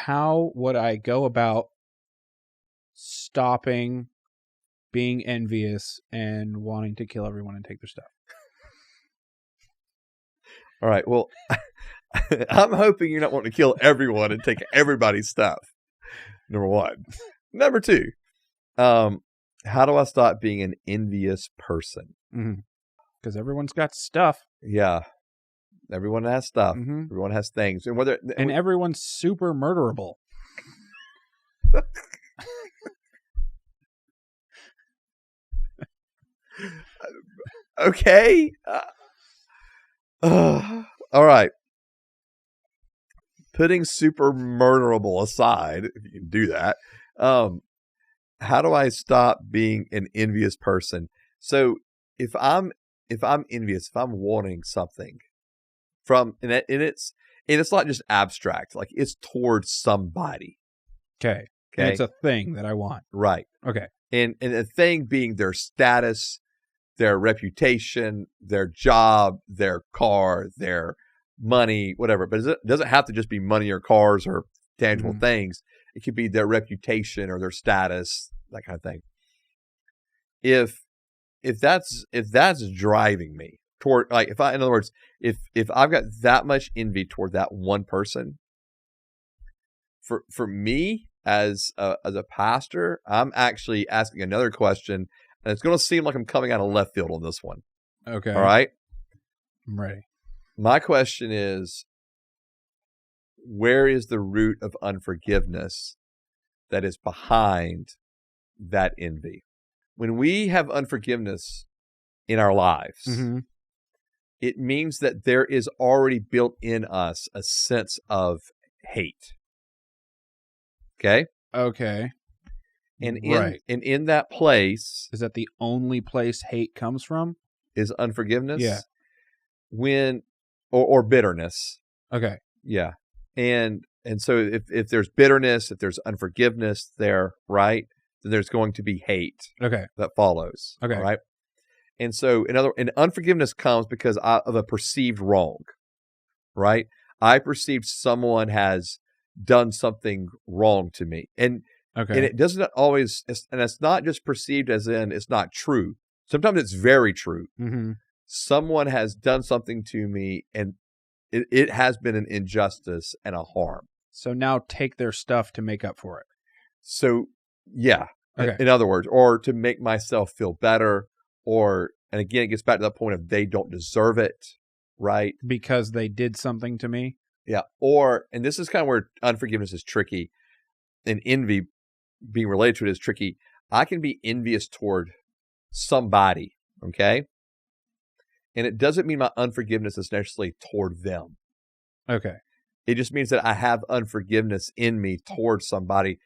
how would I go about stopping being envious and wanting to kill everyone and take their stuff? All right. Well, I'm hoping you're not wanting to kill everyone and take everybody's stuff. Number one. Number two, how do I stop being an envious person? Because everyone's got stuff. Yeah. Everyone has stuff. Mhm. Everyone has things. And everyone's super murderable. Okay. All right. Putting super murderable aside, if you can do that, how do I stop being an envious person? So if I'm envious, if I'm wanting something and it's not just abstract, like it's towards somebody. Okay. And it's a thing that I want. Right. Okay. And the thing being their status, their reputation, their job, their car, their money, whatever. But it doesn't have to just be money or cars or tangible things. It could be their reputation or their status, that kind of thing. If that's driving me toward, like, in other words, if I've got that much envy toward that one person, for me as a pastor, I'm actually asking another question, and it's going to seem like I'm coming out of left field on this one. Okay. All right. I'm ready. My question is, where is the root of unforgiveness that is behind that envy? When we have unforgiveness in our lives, it means that there is already built in us a sense of hate. Okay? Okay. And in that place, is that the only place hate comes from? Is unforgiveness? Yeah. Or bitterness. Okay. Yeah. And so if there's bitterness, if there's unforgiveness there, right, then there's going to be hate. Okay. That follows. Okay. Right. And so and unforgiveness comes because of a perceived wrong. Right. I perceived someone has done something wrong to me. And it doesn't always, and it's not just perceived as in it's not true. Sometimes it's very true. Someone has done something to me, and it has been an injustice and a harm. So now take their stuff to make up for it. So, yeah. Okay. In other words, or to make myself feel better, and again, it gets back to that point of they don't deserve it, right? Because they did something to me. Yeah. And this is kind of where unforgiveness is tricky, and envy being related to it is tricky. I can be envious toward somebody, okay? And it doesn't mean my unforgiveness is necessarily toward them. Okay. It just means that I have unforgiveness in me towards somebody.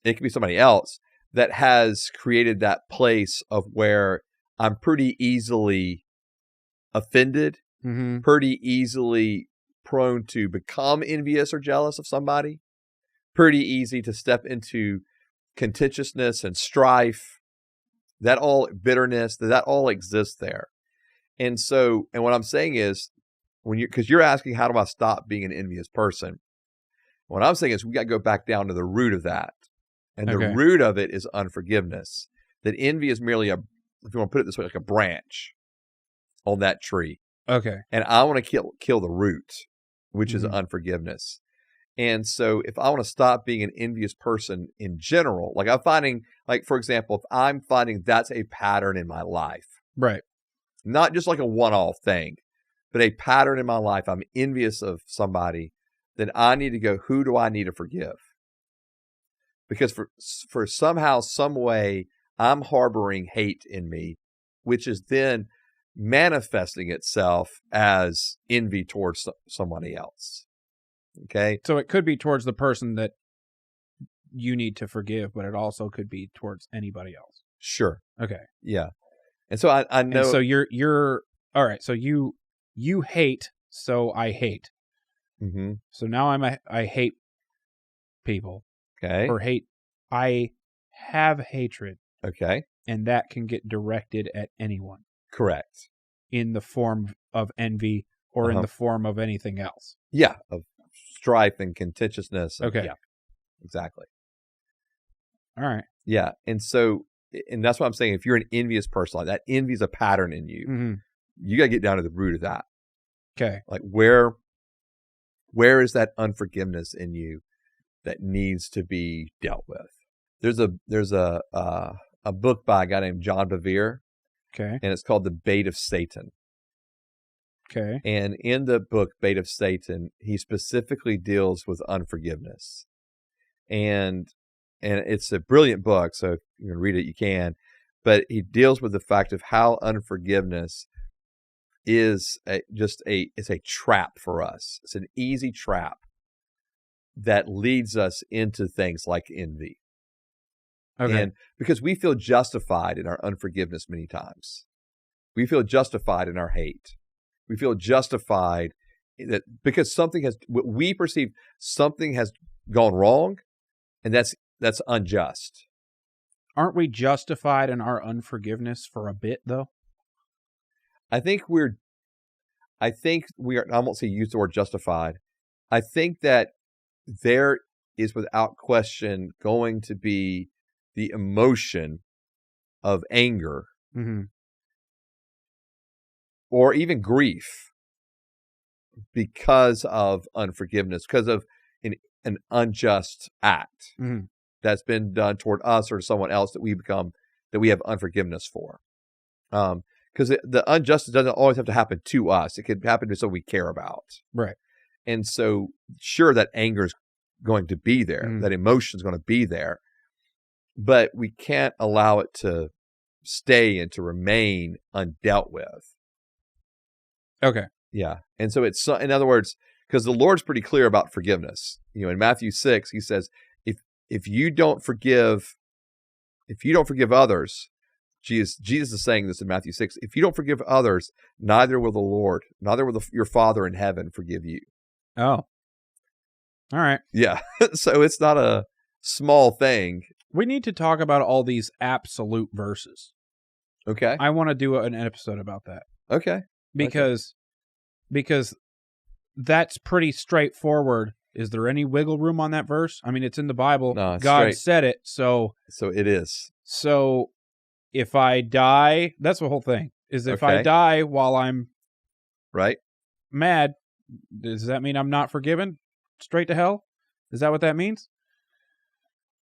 It could be somebody else that has created that place of where I'm pretty easily offended, pretty easily prone to become envious or jealous of somebody, pretty easy to step into contentiousness and strife, bitterness, that all exists there. And so, and what I'm saying is, because you're asking, how do I stop being an envious person? What I'm saying is, we got to go back down to the root of that. And the root of it is unforgiveness. That envy is merely if you want to put it this way, like a branch on that tree. Okay. And I want to kill the root, which is unforgiveness. And so if I want to stop being an envious person in general, like I'm finding, like, for example, if I'm finding that's a pattern in my life, right, not just like a one-off thing, but a pattern in my life, I'm envious of somebody, then I need to go, who do I need to forgive? Because for somehow, some way, I'm harboring hate in me, which is then manifesting itself as envy towards somebody else. Okay. So it could be towards the person that you need to forgive, but it also could be towards anybody else. Sure. Okay. Yeah. And so I know. And so you're all right. So you hate, so I hate. So now I hate people. Okay. Or I have hatred. Okay. And that can get directed at anyone. Correct. In the form of envy or in the form of anything else. Yeah. strife and contentiousness. And, Okay. Yeah, exactly. All right. Yeah. And that's what I'm saying. If you're an envious person, like that envy is a pattern in you. Mm-hmm. You got to get down to the root of that. Okay. Like where is that unforgiveness in you that needs to be dealt with? There's a book by a guy named John Bevere, Okay. and it's called The Bait of Satan. Okay. And in the book Bait of Satan, he specifically deals with unforgiveness. And it's a brilliant book, so if you can read it, you can. But he deals with the fact of how unforgiveness is it's a trap for us. It's an easy trap that leads us into things like envy. Okay. And because we feel justified in our unforgiveness many times. We feel justified in our hate. We feel justified that because we perceive something has gone wrong, and that's unjust. Aren't we justified in our unforgiveness for a bit, though? I think we are, I won't say use the word justified. I think that there is without question going to be the emotion of anger Mm-hmm. or even grief because of unforgiveness, because of an unjust act Mm-hmm. that's been done toward us or someone else that we have unforgiveness for. Because the injustice doesn't always have to happen to us. It could happen to someone we care about. Right. And so, sure, that anger is going to be there. Mm-hmm. That emotion is going to be there. But we can't allow it to stay and to remain undealt with. Okay. Yeah. And so in other words, because the Lord's pretty clear about forgiveness. In Matthew 6, he says, if you don't forgive others, Jesus is saying this in Matthew 6, if you don't forgive others, neither will your Father in heaven forgive you. Oh. All right. Yeah. So it's not a small thing. We need to talk about all these absolute verses. Okay. I want to do an episode about that. Okay. Because that's pretty straightforward. Is there any wiggle room on that verse? I mean, it's in the Bible. No, it's God straight. said it, so it is. So if I die, that's the whole thing. Is if I Okay. die while I'm Right. mad, does that mean I'm not forgiven? Straight to hell? Is that what that means?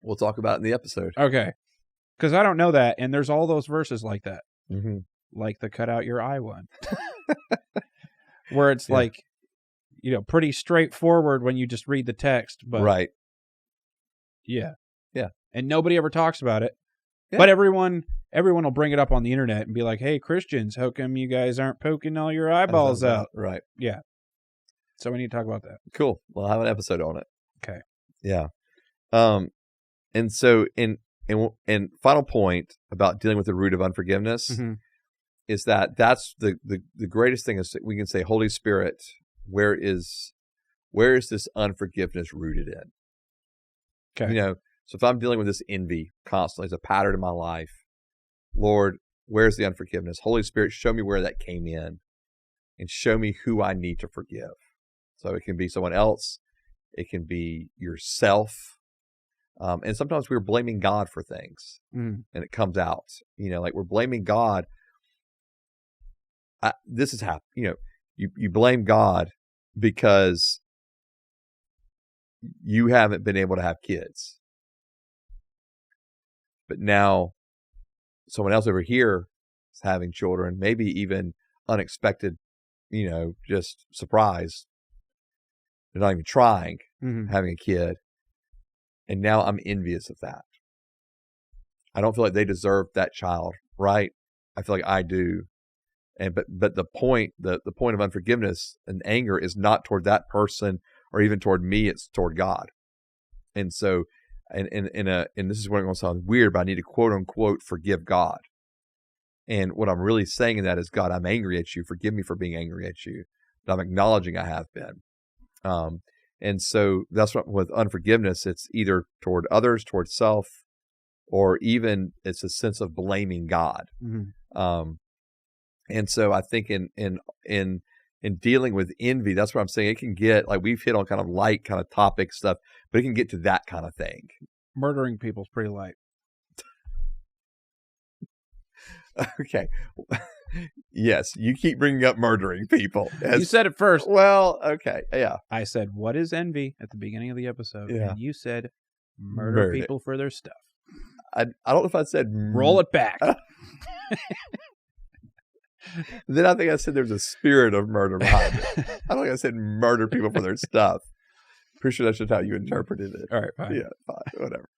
We'll talk about it in the episode. Okay. Because I don't know that, and there's all those verses like that. Mm-hmm. Like the cut out your eye one. Where it's Yeah. like, pretty straightforward when you just read the text. But Right. Yeah. Yeah. And nobody ever talks about it. Yeah. But everyone will bring it up on the internet and be like, hey, Christians, how come you guys aren't poking all your eyeballs out? Right. Yeah. So we need to talk about that. Cool. We'll have an episode on it. Okay. Yeah. And so in final point about dealing with the root of unforgiveness Mm-hmm. is that's the greatest thing is that we can say, Holy Spirit, where is this unforgiveness rooted in? Okay. So if I'm dealing with this envy constantly as a pattern in my life, Lord, where's the unforgiveness? Holy Spirit, show me where that came in and show me who I need to forgive. So it can be someone else. It can be yourself. And sometimes we're blaming God for things and it comes out, like we're blaming God. This is how, you blame God because you haven't been able to have kids. But now someone else over here is having children, maybe even unexpected, just surprise. They're not even trying, having a kid. And now I'm envious of that. I don't feel like they deserve that child, right? I feel like I do. And but the point of unforgiveness and anger is not toward that person or even toward me, it's toward God. And so and this is what it's going to sound weird, but I need to quote unquote forgive God. And what I'm really saying in that is, God, I'm angry at you. Forgive me for being angry at you. But I'm acknowledging I have been. And so that's what with unforgiveness, it's either toward others, toward self, or even it's a sense of blaming God. Mm-hmm. And so I think in in dealing with envy, that's what I'm saying. It can get, like, we've hit on kind of light kind of topic stuff, but it can get to that kind of thing. Murdering people's pretty light. Okay. Yes, you keep bringing up murdering people. You said it first. Well, okay, yeah. I said, what is envy at the beginning of the episode? Yeah. And you said, murder people for their stuff. I don't know if I said... Roll it back. Then I think I said there's a spirit of murder behind it. I don't think I said murder people for their stuff. Pretty sure that's just how you interpreted it. All right, fine. Yeah, fine, whatever.